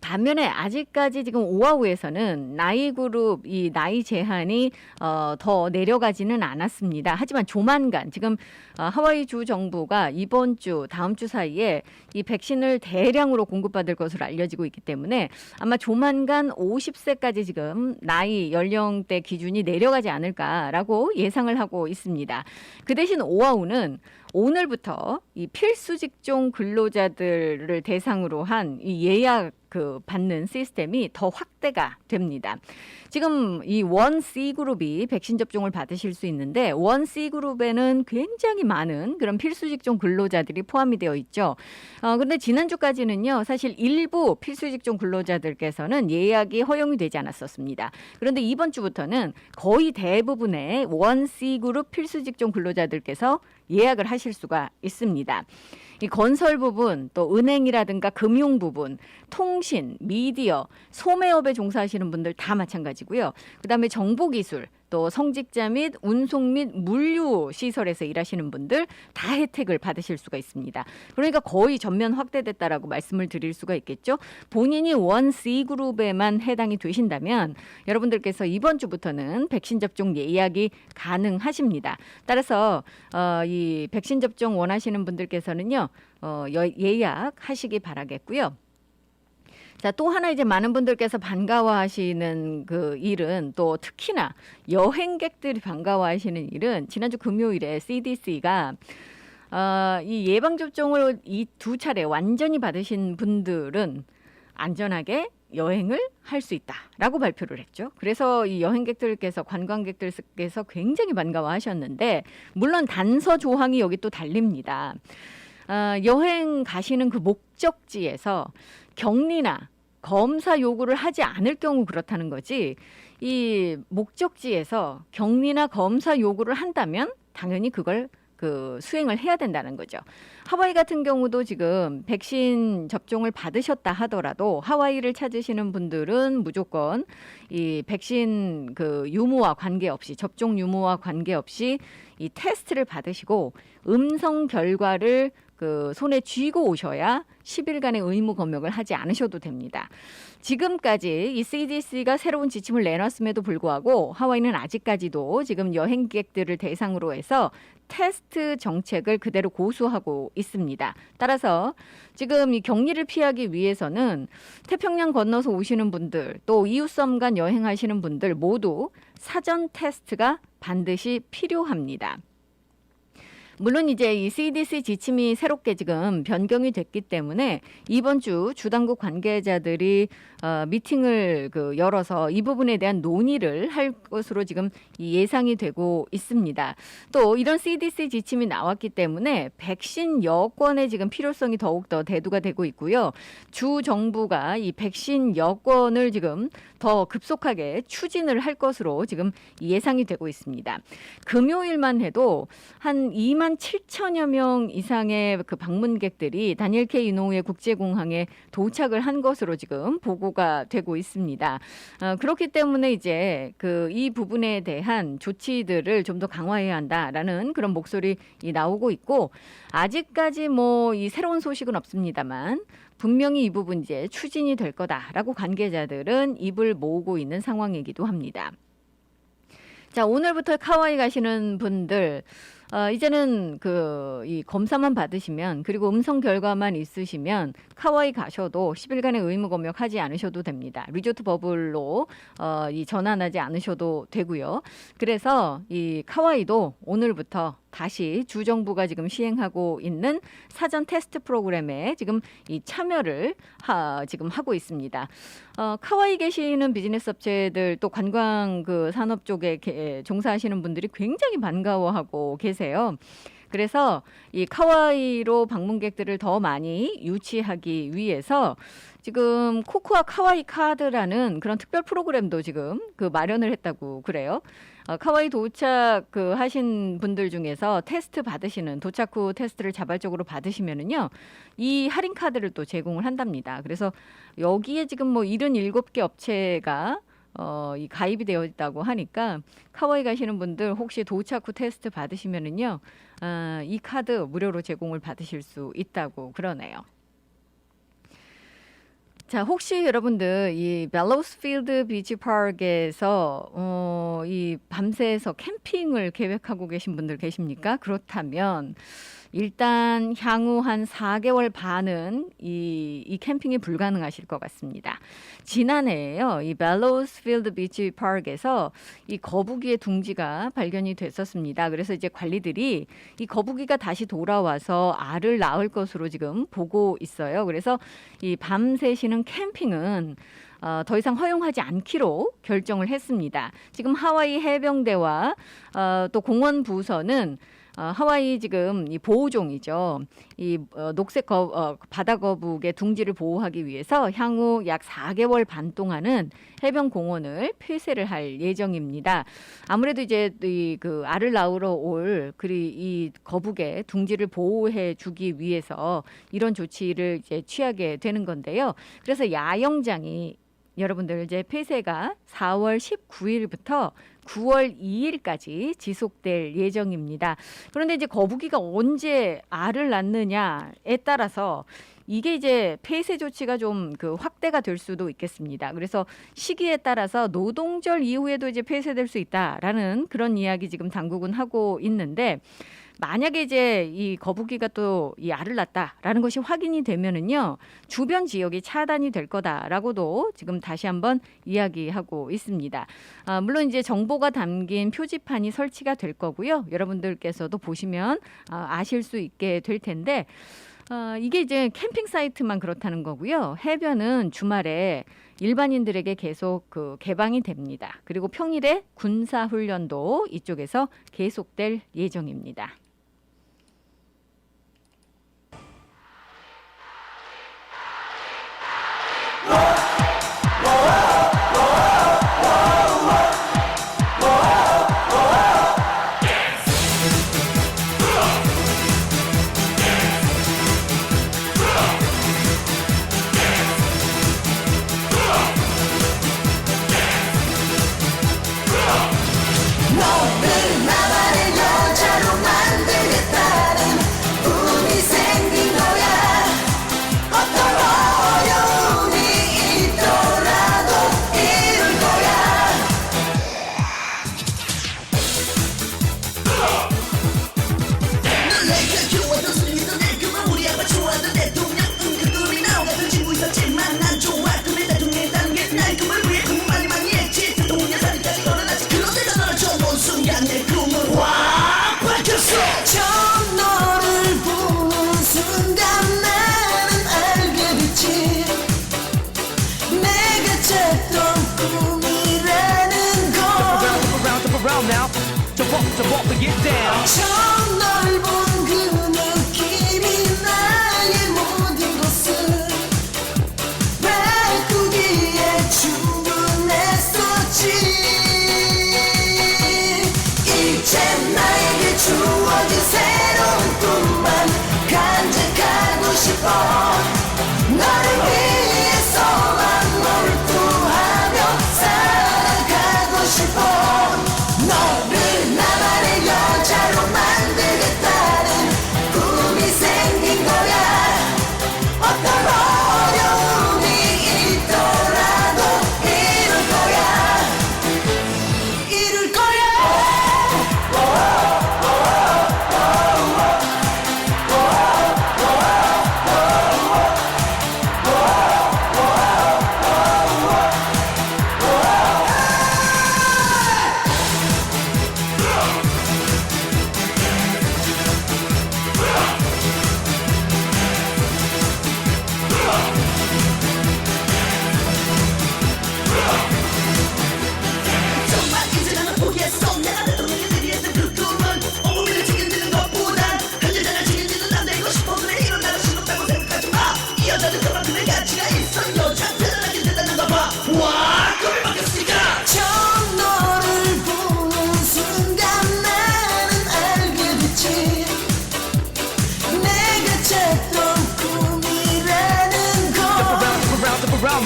반면에 아직까지 지금 오하우에서는 나이 그룹 이 나이 제한이 더 내려가지는 않았습니다. 하지만 조만간 지금 하와이 주 정부가 이번 주 다음 주 사이에 이 백신을 대량으로 공급받을 것으로 알려지고 있기 때문에 아마 조만간 50세까지 지금 나이 연령대 기준이 내려가지 않을까라고 예상을 하고 있습니다. 그 대신 오하우는 오늘부터 이 필수 직종 근로자들을 대상으로 한 이 예약 받는 시스템이 더 확대가 됩니다. 지금 이 1C 그룹이 백신 접종을 받으실 수 있는데 1C 그룹에는 굉장히 많은 그런 필수 직종 근로자들이 포함이 되어 있죠. 그런데 지난주까지는요. 사실 일부 필수 직종 근로자들께서는 예약이 허용이 되지 않았었습니다. 그런데 이번 주부터는 거의 대부분의 1C 그룹 필수 직종 근로자들께서 예약을 하실 수가 있습니다. 이 건설 부분, 또 은행이라든가 금융 부분, 통신, 미디어, 소매업에 종사하시는 분들 다 마찬가지고요. 그다음에 정보기술, 또 성직자 및 운송 및 물류 시설에서 일하시는 분들 다 혜택을 받으실 수가 있습니다. 그러니까 거의 전면 확대됐다라고 말씀을 드릴 수가 있겠죠. 본인이 1C 그룹에만 해당이 되신다면 여러분들께서 이번 주부터는 백신 접종 예약이 가능하십니다. 따라서 이 백신 접종 원하시는 분들께서는요. 예약하시기 바라겠고요. 자, 또 하나 이제 많은 분들께서 반가워하시는 그 일은 또 특히나 여행객들이 반가워하시는 일은 지난주 금요일에 CDC가 이 예방접종을 이 두 차례 완전히 받으신 분들은 안전하게 여행을 할 수 있다라고 발표를 했죠. 그래서 이 여행객들께서 관광객들께서 굉장히 반가워하셨는데 물론 단서 조항이 여기 또 달립니다. 여행 가시는 그 목적지에서 격리나 검사 요구를 하지 않을 경우 그렇다는 거지 이 목적지에서 격리나 검사 요구를 한다면 당연히 그걸 수행을 해야 된다는 거죠. 하와이 같은 경우도 지금 백신 접종을 받으셨다 하더라도 하와이를 찾으시는 분들은 무조건 이 백신 유무와 관계없이 접종 유무와 관계없이 이 테스트를 받으시고 음성 결과를 손에 쥐고 오셔야 10일간의 의무 검역을 하지 않으셔도 됩니다. 지금까지 이 CDC가 새로운 지침을 내놨음에도 불구하고 하와이는 아직까지도 지금 여행객들을 대상으로 해서 테스트 정책을 그대로 고수하고 있습니다. 따라서 지금 이 격리를 피하기 위해서는 태평양 건너서 오시는 분들 또 이웃섬 간 여행하시는 분들 모두 사전 테스트가 반드시 필요합니다. 물론 이제 이 CDC 지침이 새롭게 지금 변경이 됐기 때문에 이번 주 주당국 관계자들이 미팅을 열어서 이 부분에 대한 논의를 할 것으로 지금 예상이 되고 있습니다. 또 이런 CDC 지침이 나왔기 때문에 백신 여권의 지금 필요성이 더욱더 대두가 되고 있고요. 주 정부가 이 백신 여권을 지금 더 급속하게 추진을 할 것으로 지금 예상이 되고 있습니다. 금요일만 해도 한 2만 7천여 명 이상의 방문객들이 다니엘 K 이노우에 국제공항에 도착을 한 것으로 지금 보고가 되고 있습니다. 그렇기 때문에 이제 이 부분에 대한 조치들을 좀 더 강화해야 한다라는 그런 목소리 나오고 있고 아직까지 이 새로운 소식은 없습니다만 분명히 이 부분 이제 추진이 될 거다라고 관계자들은 입을 모으고 있는 상황이기도 합니다. 자, 오늘부터 하와이 가시는 분들 이제는 이 검사만 받으시면 그리고 음성 결과만 있으시면 하와이 가셔도 10일간의 의무 검역하지 않으셔도 됩니다. 리조트 버블로 이 전환하지 않으셔도 되고요. 그래서 이 하와이도 오늘부터 다시 주정부가 지금 시행하고 있는 사전 테스트 프로그램에 지금 이 참여를 지금 하고 있습니다. 카와이 계시는 비즈니스 업체들 또 관광 그 산업 쪽에 종사하시는 분들이 굉장히 반가워하고 계세요. 그래서 이 카와이로 방문객들을 더 많이 유치하기 위해서 지금 코코아 카와이 카드라는 그런 특별 프로그램도 지금 그 마련을 했다고 그래요. 카와이 도착 하신 분들 중에서 테스트 받으시는 도착 후 테스트를 자발적으로 받으시면은요, 이 할인 카드를 또 제공을 한답니다. 그래서 여기에 지금 뭐 77개 업체가 이 가입이 되어 있다고 하니까 카와이 가시는 분들 혹시 도착 후 테스트 받으시면은요, 이 카드 무료로 제공을 받으실 수 있다고 그러네요. 자, 혹시 여러분들 이 벨로스필드 비치 파크에서 이 밤새서 캠핑을 계획하고 계신 분들 계십니까? 그렇다면 일단 향후 한 4개월 반은 이 캠핑이 불가능하실 것 같습니다. 지난해에요, 이 벨로스필드 비치 파크에서 이 거북이의 둥지가 발견이 됐었습니다. 그래서 이제 관리들이 이 거북이가 다시 돌아와서 알을 낳을 것으로 지금 보고 있어요. 그래서 이 밤새시는 캠핑은 더 이상 허용하지 않기로 결정을 했습니다. 지금 하와이 해병대와 또 공원 부서는 하와이 지금 이 보호종이죠. 이 녹색 바다 거북의 둥지를 보호하기 위해서 향후 약 4개월 반 동안은 해변 공원을 폐쇄를 할 예정입니다. 아무래도 이제 그 알을 낳으러 올 이 거북의 둥지를 보호해 주기 위해서 이런 조치를 이제 취하게 되는 건데요. 그래서 야영장이 여러분들 이제 폐쇄가 4월 19일부터 9월 2일까지 지속될 예정입니다. 그런데 이제 거북이가 언제 알을 낳느냐에 따라서 이게 이제 폐쇄 조치가 좀 확대가 될 수도 있겠습니다. 그래서 시기에 따라서 노동절 이후에도 이제 폐쇄될 수 있다라는 그런 이야기 지금 당국은 하고 있는데, 만약에 이제 이 거북이가 또 이 알을 낳았다라는 것이 확인이 되면은요, 주변 지역이 차단이 될 거다라고도 지금 다시 한번 이야기하고 있습니다. 물론 이제 정보가 담긴 표지판이 설치가 될 거고요. 여러분들께서도 보시면 아실 수 있게 될 텐데, 이게 이제 캠핑 사이트만 그렇다는 거고요. 해변은 주말에 일반인들에게 계속 개방이 됩니다. 그리고 평일에 군사 훈련도 이쪽에서 계속될 예정입니다. 너를 나만의 여자로 만들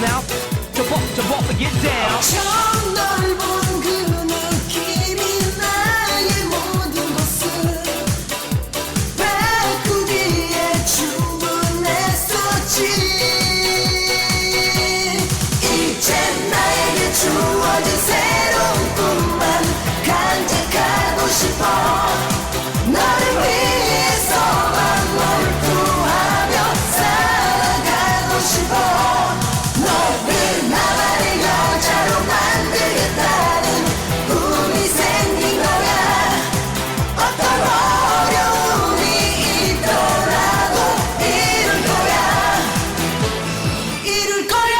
now. Jump up and get down. 처음 널 본 그 느낌이 나의 모든 것을 발굽이에 주문했었지. 이제 나에게 주어진 새로운 꿈만 간직하고 싶어. 너를 위해서만 몰두하며 살아가고 싶어. 너를 나만의 여자로 만들겠다는 꿈이 생긴 거야. 어떤 어려움이 있더라도 이룰 거야. 이룰 거야.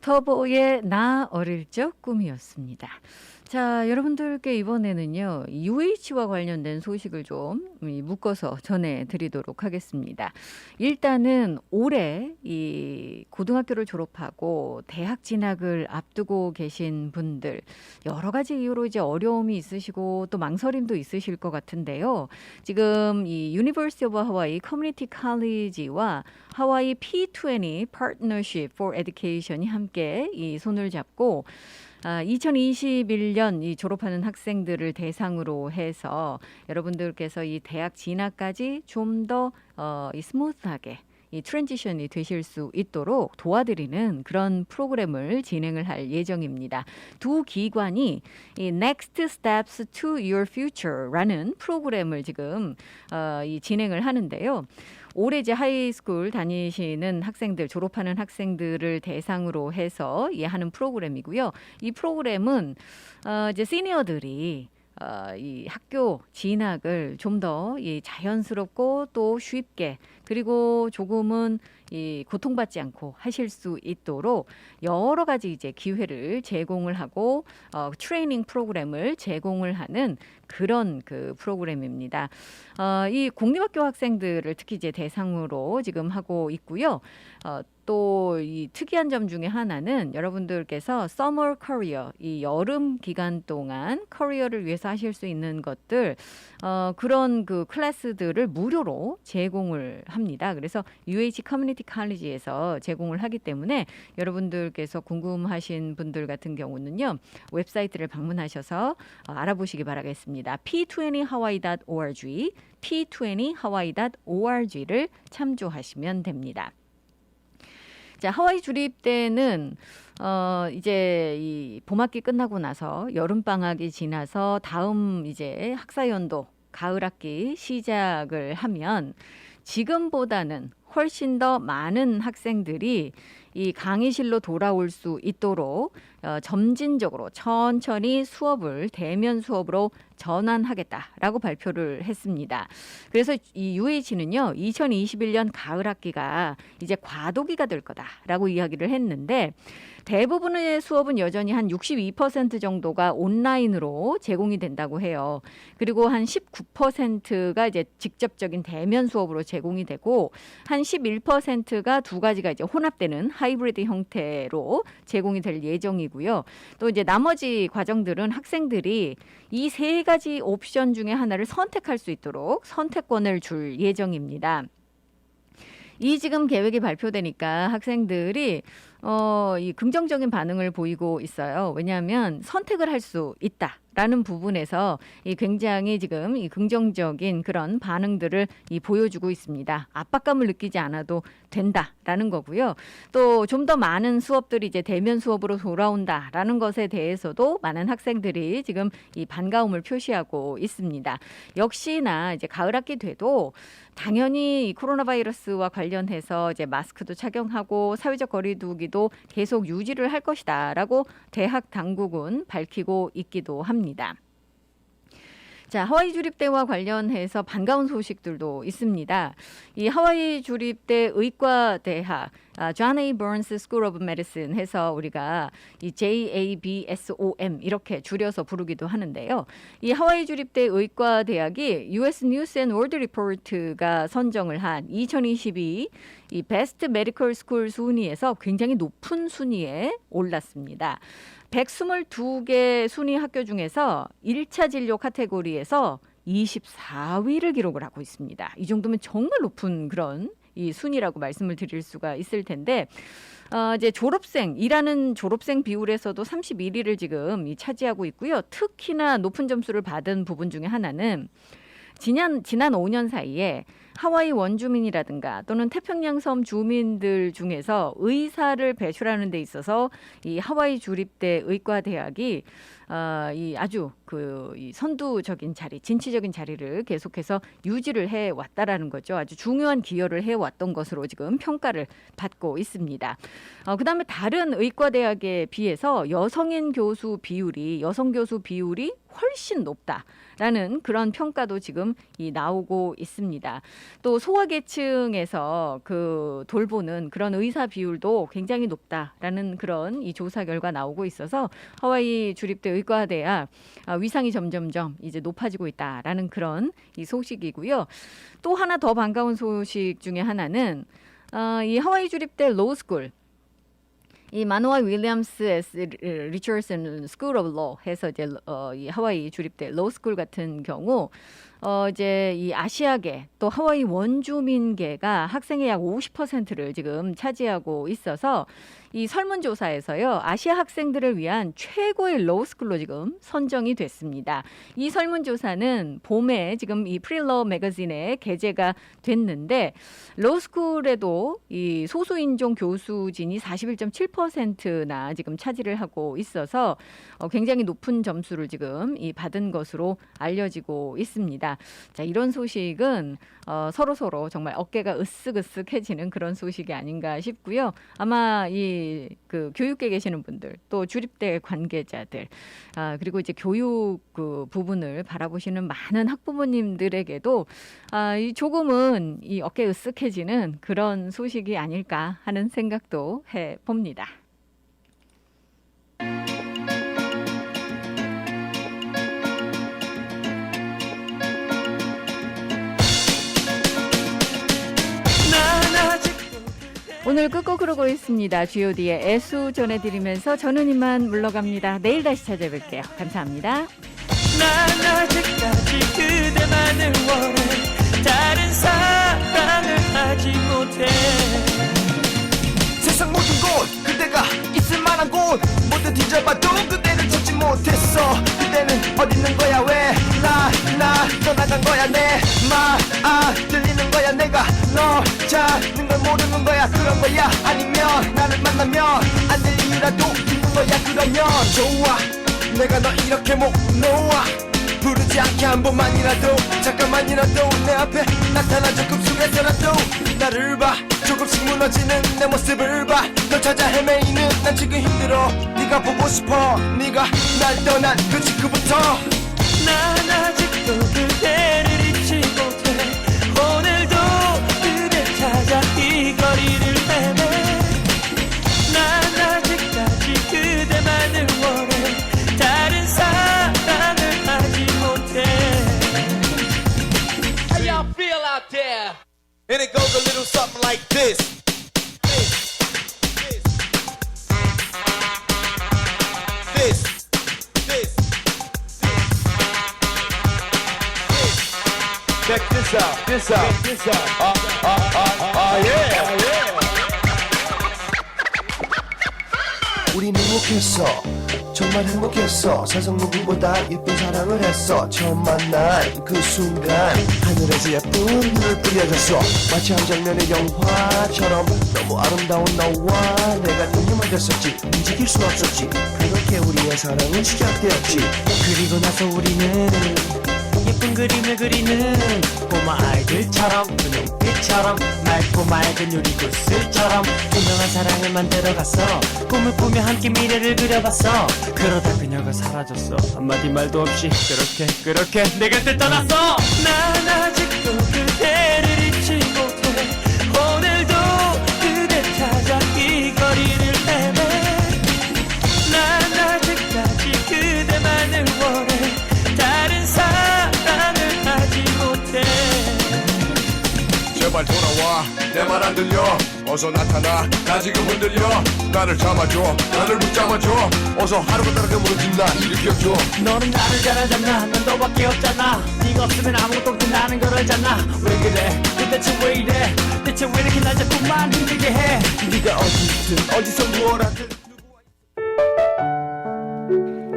터보의 나 어릴 적 꿈이었습니다. 자, 여러분들께 이번에는요, UH와 관련된 소식을 좀 묶어서 전해드리도록 하겠습니다. 일단은 올해 이 고등학교를 졸업하고 대학 진학을 앞두고 계신 분들, 여러 가지 이유로 이제 어려움이 있으시고 또 망설임도 있으실 것 같은데요. 지금 이 University of Hawaii Community College와 하와이 P20 Partnership for Education이 함께 이 손을 잡고 2021년 이 졸업하는 학생들을 대상으로 해서 여러분들께서 이 대학 진학까지 좀 더 이 스무스하게 이 트랜지션이 되실 수 있도록 도와드리는 그런 프로그램을 진행을 할 예정입니다. 두 기관이 이 Next Steps to Your Future라는 프로그램을 지금 이 진행을 하는데요. 올해 이제 하이스쿨 다니시는 학생들, 졸업하는 학생들을 대상으로 해서 하는 프로그램이고요. 이 프로그램은 이제 시니어들이 이 학교 진학을 좀 더 이 자연스럽고 또 쉽게 그리고 조금은 이 고통받지 않고 하실 수 있도록 여러 가지 이제 기회를 제공을 하고 트레이닝 프로그램을 제공을 하는 그런 그 프로그램입니다. 이 공립학교 학생들을 특히 이제 대상으로 지금 하고 있고요. 또 이 특이한 점 중에 하나는 여러분들께서 Summer Career, 이 여름 기간 동안 커리어를 위해서 하실 수 있는 것들 그런 그 클래스들을 무료로 제공을 합니다. 그래서 UH 커뮤니티 칼리지에서 제공을 하기 때문에 여러분들께서 궁금하신 분들 같은 경우는요. 웹사이트를 방문하셔서 알아보시기 바라겠습니다. p20hawaii.org, p20hawaii.org를 참조하시면 됩니다. 자, 하와이 주립 때는 이제 이 봄학기 끝나고 나서 여름 방학이 지나서 다음 이제 학사연도 가을 학기 시작을 하면 지금보다는 훨씬 더 많은 학생들이 이 강의실로 돌아올 수 있도록 점진적으로 천천히 수업을 대면 수업으로 전환하겠다라고 발표를 했습니다. 그래서 이 UH는요, 2021년 가을 학기가 이제 과도기가 될 거다라고 이야기를 했는데 대부분의 수업은 여전히 한 62% 정도가 온라인으로 제공이 된다고 해요. 그리고 한 19%가 이제 직접적인 대면 수업으로 제공이 되고 한 11%가 두 가지가 이제 혼합되는 하이브리드 형태로 제공이 될 예정이고요. 또 이제 나머지 과정들은 학생들이 이 세 가지 옵션 중에 하나를 선택할 수 있도록 선택권을 줄 예정입니다. 이 지금 계획이 발표되니까 학생들이 이 긍정적인 반응을 보이고 있어요. 왜냐하면 선택을 할 수 있다라는 부분에서 이 굉장히 지금 이 긍정적인 그런 반응들을 이 보여주고 있습니다. 압박감을 느끼지 않아도 된다라는 거고요. 또 좀 더 많은 수업들이 이제 대면 수업으로 돌아온다라는 것에 대해서도 많은 학생들이 지금 이 반가움을 표시하고 있습니다. 역시나 이제 가을 학기 돼도 당연히 이 코로나 바이러스와 관련해서 이제 마스크도 착용하고 사회적 거리두기도 계속 유지를 할 것이다라고 대학 당국은 밝히고 있기도 합니다. 자, 하와이 주립대와 관련해서 반가운 소식들도 있습니다. 이 하와이 주립대 의과대학 John A. Burns School of Medicine 해서 우리가 이 JABSOM 이렇게 줄여서 부르기도 하는데요. 이 하와이 주립대 의과대학이 US News and World Report가 선정을 한 2022 이 베스트 메디컬 스쿨 순위에서 굉장히 높은 순위에 올랐습니다. 122개 순위 학교 중에서 1차 진료 카테고리에서 24위를 기록을 하고 있습니다. 이 정도면 정말 높은 그런 이 순위라고 말씀을 드릴 수가 있을 텐데 이제 일하는 졸업생 비율에서도 31위를 지금 차지하고 있고요. 특히나 높은 점수를 받은 부분 중에 하나는 지난 5년 사이에 하와이 원주민이라든가 또는 태평양 섬 주민들 중에서 의사를 배출하는 데 있어서 이 하와이 주립대 의과대학이 이 아주 이 선두적인 자리, 진취적인 자리를 계속해서 유지를 해 왔다라는 거죠. 아주 중요한 기여를 해 왔던 것으로 지금 평가를 받고 있습니다. 그다음에 다른 의과대학에 비해서 여성 교수 비율이 훨씬 높다라는 그런 평가도 지금 나오고 있습니다. 또 소아계층에서 돌보는 그런 의사 비율도 굉장히 높다라는 그런 이 조사 결과 나오고 있어서 하와이 주립대 의과대학 위상이 점점점 이제 높아지고 있다라는 그런 이 소식이고요. 또 하나 더 반가운 소식 중에 하나는 이 하와이 주립대 로스쿨 이 마노아 윌리엄스 S. 리처슨 스쿨 오브 로 해서 이제 이 하와이 주립대 로스쿨 같은 경우 이제 이 아시아계 또 하와이 원주민계가 학생의 약 50%를 지금 차지하고 있어서 이 설문조사에서요 아시아 학생들을 위한 최고의 로스쿨로 지금 선정이 됐습니다. 이 설문조사는 봄에 지금 이 프릴러 매거진에 게재가 됐는데 로스쿨에도 이 소수인종 교수진이 41.7%나 지금 차지를 하고 있어서 굉장히 높은 점수를 지금 받은 것으로 알려지고 있습니다. 자, 이런 소식은 서로 정말 어깨가 으쓱으쓱해지는 그런 소식이 아닌가 싶고요. 아마 교육계에 계시는 분들, 또 주립대 관계자들, 그리고 이제 교육 부분을 바라보시는 많은 학부모님들에게도 조금은 이 어깨 으쓱해지는 그런 소식이 아닐까 하는 생각도 해봅니다. 오늘 끝곡으로 있습니다. G.O.D의 애수 전해드리면서 저는 이만 물러갑니다. 내일 다시 찾아뵐게요. 감사합니다. 난 아직까지 그대만을 원해 다른 사랑을 하지 못해 세상 모든 곳 그대가 있을 만한 곳 모두 뒤져봐도 그대를 찾지 못했어. 그대는 어디 있는 거야? 왜 나 떠나간 거야? 내 말 들리는 거야? 내가 널 찾는 걸 모르는 거야? 그런 거야? 아니면 나를 만나면 안 될 이유라도 있는 거야? 그러면 좋아 내가 너 이렇게 못 놓아 부르지 않게 한 번만이라도 잠깐만이라도 내 앞에 나타나줘. 꿈속에서라도 나를 봐 조금씩 무너지는 내 모습을 봐. 널 찾아 헤매이는 난 지금 힘들어. 네가 보고 싶어. 네가 날 떠난 그 직후부터 난 아직도 그대를 잊지 못해 오늘도 그대 찾아 이 거리를 헤매 난 아직까지 그대만을 원해 다른 사랑을 하지 못해 How y'all feel out there? And it goes a little something like this. Check this out. Yeah. 우린 행복했어. 정말 행복했어. 세상 누구보다 예쁜 사랑을 했어. 처음 만난 그 순간 하늘에서 예쁜 눈을 뿌려줬어. 마치 한 장면의 영화처럼 너무 아름다운 너와 내가 눈이 맞았었지. 움직일 순 없었지. 그렇게 우리의 사랑은 시작되었지. 그리고 나서 우리는 예쁜 그림을 그리는 꼬마 아이들처럼 그 눈빛처럼 맑고 맑은 유리구슬처럼 분명한 사랑을 만들어갔어. 꿈을 꾸며 함께 미래를 그려봤어. 그러다 그녀가 사라졌어. 한마디 말도 없이 그렇게 내 곁을 떠났어. 난 아직도 그대를 잊지 못해 오늘도 그대 찾아 들려 어서 나타나 나 지금 흔들려 나를 잡아줘 나를 붙잡아줘 어서 하루가 다르게 무너진 날 일으켜줘 너는 나를 잘 알잖아 넌 너밖에 없잖아 네가 없으면 아무것도 없지 나는 걸 알잖아 왜 그래 대체 왜 이래 대체 왜 이렇게 날 자꾸만 힘들게 해 네가 어디든 어디서 무엇하든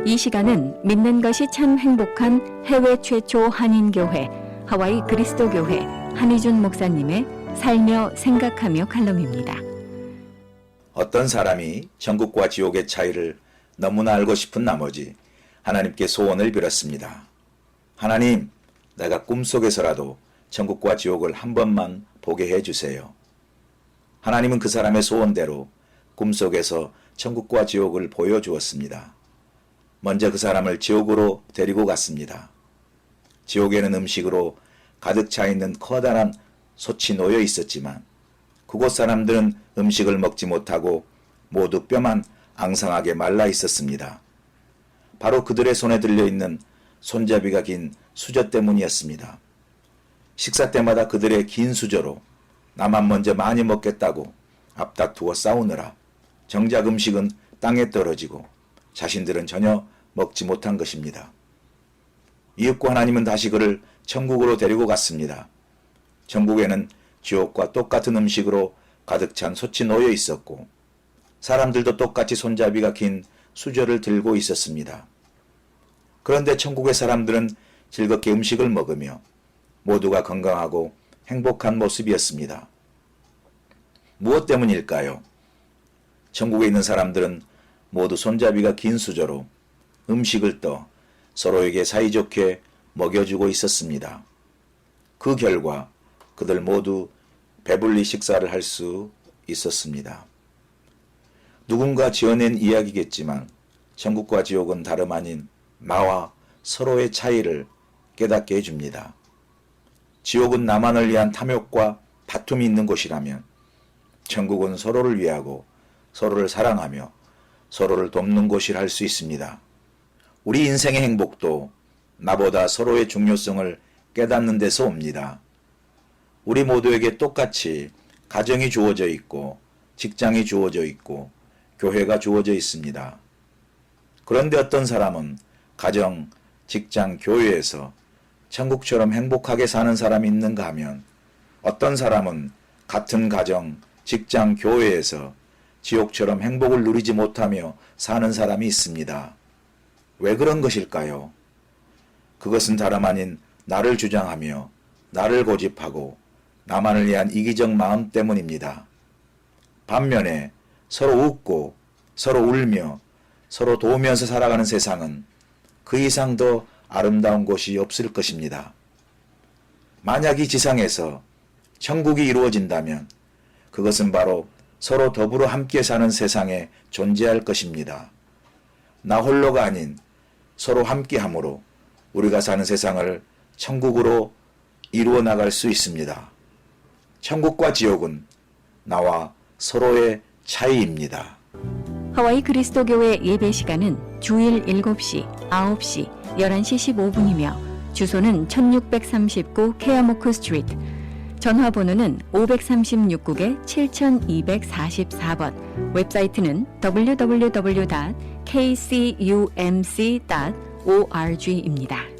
이 시간은 믿는 것이 참 행복한 해외 최초 한인교회 하와이 그리스도교회 한희준 목사님의 살며 생각하며 칼럼입니다. 어떤 사람이 천국과 지옥의 차이를 너무나 알고 싶은 나머지 하나님께 소원을 빌었습니다. 하나님, 내가 꿈속에서라도 천국과 지옥을 한 번만 보게 해주세요. 하나님은 그 사람의 소원대로 꿈속에서 천국과 지옥을 보여주었습니다. 먼저 그 사람을 지옥으로 데리고 갔습니다. 지옥에는 음식으로 가득 차 있는 커다란 솥이 놓여 있었지만 그곳 사람들은 음식을 먹지 못하고 모두 뼈만 앙상하게 말라 있었습니다. 바로 그들의 손에 들려있는 손잡이가 긴 수저 때문이었습니다. 식사 때마다 그들의 긴 수저로 나만 먼저 많이 먹겠다고 앞다투어 싸우느라 정작 음식은 땅에 떨어지고 자신들은 전혀 먹지 못한 것입니다. 이윽고 하나님은 다시 그를 천국으로 데리고 갔습니다. 천국에는 지옥과 똑같은 음식으로 가득 찬 솥이 놓여 있었고 사람들도 똑같이 손잡이가 긴 수저를 들고 있었습니다. 그런데 천국의 사람들은 즐겁게 음식을 먹으며 모두가 건강하고 행복한 모습이었습니다. 무엇 때문일까요? 천국에 있는 사람들은 모두 손잡이가 긴 수저로 음식을 떠 서로에게 사이좋게 먹여주고 있었습니다. 그 결과 그들 모두 배불리 식사를 할 수 있었습니다. 누군가 지어낸 이야기겠지만 천국과 지옥은 다름 아닌 나와 서로의 차이를 깨닫게 해줍니다. 지옥은 나만을 위한 탐욕과 다툼이 있는 곳이라면 천국은 서로를 위하고 서로를 사랑하며 서로를 돕는 곳이라 할 수 있습니다. 우리 인생의 행복도 나보다 서로의 중요성을 깨닫는 데서 옵니다. 우리 모두에게 똑같이 가정이 주어져 있고 직장이 주어져 있고 교회가 주어져 있습니다. 그런데 어떤 사람은 가정, 직장, 교회에서 천국처럼 행복하게 사는 사람이 있는가 하면 어떤 사람은 같은 가정, 직장, 교회에서 지옥처럼 행복을 누리지 못하며 사는 사람이 있습니다. 왜 그런 것일까요? 그것은 다름 아닌 나를 주장하며 나를 고집하고 나만을 위한 이기적 마음 때문입니다. 반면에 서로 웃고 서로 울며 서로 도우면서 살아가는 세상은 그 이상 더 아름다운 곳이 없을 것입니다. 만약 이 지상에서 천국이 이루어진다면 그것은 바로 서로 더불어 함께 사는 세상에 존재할 것입니다. 나 홀로가 아닌 서로 함께함으로 우리가 사는 세상을 천국으로 이루어 나갈 수 있습니다. 천국과 지옥은 나와 서로의 차이입니다. 하와이 그리스도교회 예배 시간은 주일 7시, 9시, 11시 15분이며 주소는 1639 케아모크 스트리트, 전화번호는 536국에 7244번, 웹사이트는 www.kcumc.org입니다.